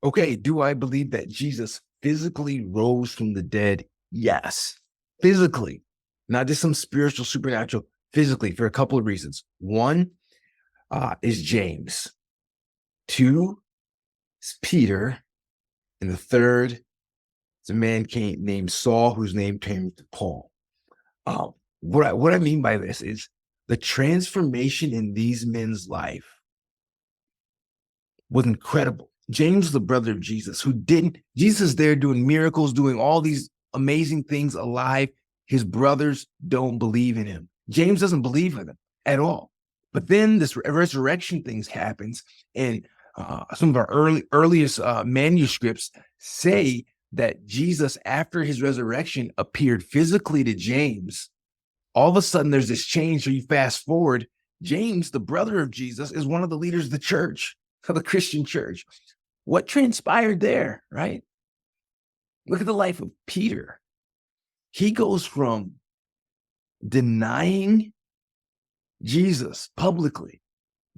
Okay, do I believe that Jesus physically rose from the dead? Yes, physically, not just some spiritual, supernatural, physically, for a couple of reasons. One is James, two is Peter, and the third is a man named Saul, whose name came to Paul. What I mean by this is the transformation in these men's life was incredible. James, the brother of Jesus, Jesus there doing miracles, doing all these amazing things alive. His brothers don't believe in him. James doesn't believe in him at all. But then this resurrection things happens, and some of our earliest manuscripts say that Jesus, after his resurrection, appeared physically to James. All of a sudden, there's this change. So you fast forward, James, the brother of Jesus, is one of the leaders of the church, of the Christian church. What transpired there, right? Look at the life of Peter. He goes from denying Jesus publicly,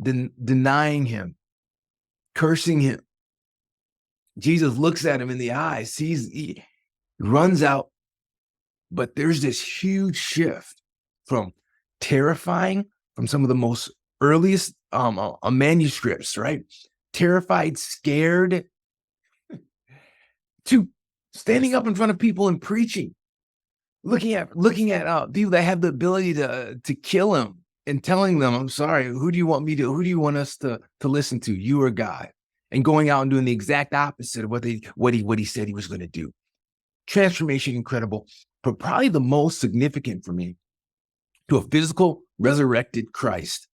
denying him, cursing him. Jesus looks at him in the eyes, he runs out. But there's this huge shift from terrifying, from some of the most earliest manuscripts, right? Terrified, scared, to standing up in front of people and preaching, looking at people that have the ability to kill him and telling them, I'm sorry, who do you want us to listen to, you or God? And going out and doing the exact opposite of what he said he was going to do. Transformation, incredible, but probably the most significant for me, to a physical resurrected Christ.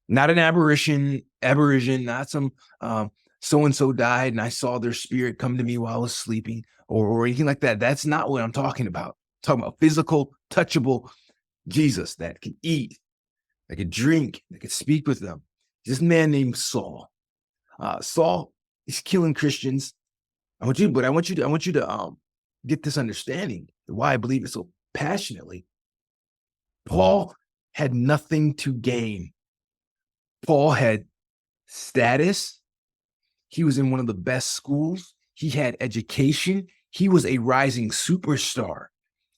Not an apparition, not some so-and-so died and I saw their spirit come to me while I was sleeping or anything like that. That's not what I'm talking about. I'm talking about physical, touchable Jesus that can eat, that could drink, that could speak with them. This man named Saul. Saul is killing Christians. I want you to get this understanding, why I believe it so passionately. Paul had nothing to gain. Paul had status. He was in one of the best schools. He had education. He was a rising superstar.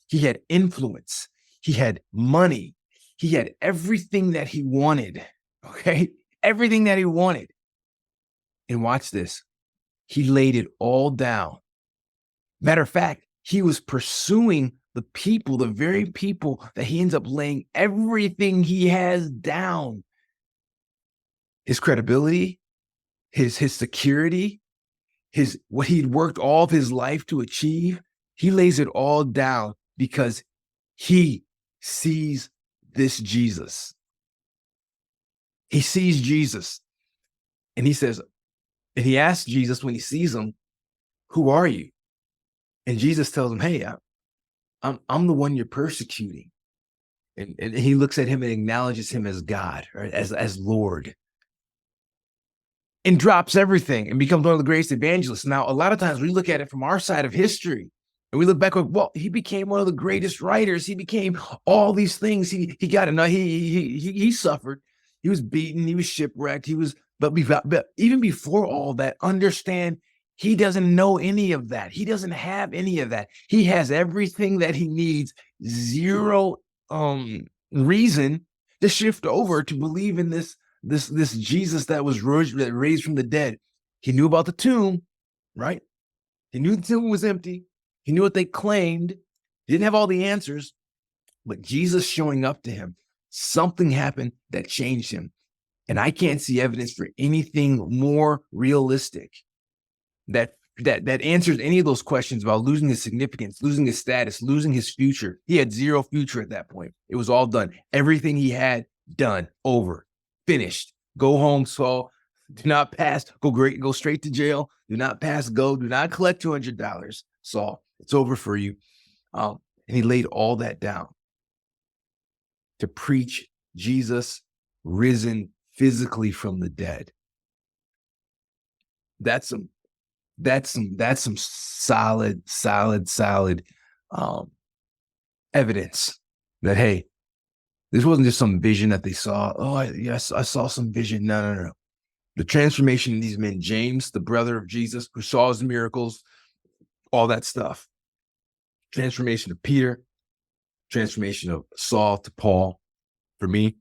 He had influence. He had money. He had everything that he wanted. Okay? Everything that he wanted. And watch this. He laid it all down. Matter of fact, he was pursuing the very people that he ends up laying everything he has down. His credibility, his security, what he'd worked all of his life to achieve. He lays it all down because he sees this Jesus. He sees Jesus. And he asks Jesus when he sees him, who are you? And Jesus tells him, hey, I'm the one you're persecuting. And he looks at him and acknowledges him as God, right? As Lord. And drops everything and becomes one of the greatest evangelists. Now, a lot of times we look at it from our side of history and we look back, well, he became one of the greatest writers. He became all these things. He got enough. He suffered. He was beaten. He was shipwrecked. But even before all that, understand, he doesn't know any of that. He doesn't have any of that. He has everything that he needs. Zero reason to shift over to believe in this Jesus that was raised from the dead. He knew about the tomb, right? He knew the tomb was empty. He knew what they claimed. He didn't have all the answers, but Jesus showing up to him, something happened that changed him. And I can't see evidence for anything more realistic that answers any of those questions about losing his significance, losing his status, losing his future. He had zero future at that point. It was all done. Everything he had done, over, finished. Go home, Saul. Do not pass. Go straight to jail. Do not pass go. Do not collect $200, Saul. It's over for you. And he laid all that down to preach Jesus risen physically from the dead. That's some solid evidence that, hey, this wasn't just some vision that they saw. Oh, yes, I saw some vision. No. The transformation of these men, James, the brother of Jesus, who saw his miracles, all that stuff. Transformation of Peter, transformation of Saul to Paul. For me,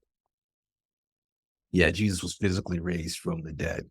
yeah, Jesus was physically raised from the dead.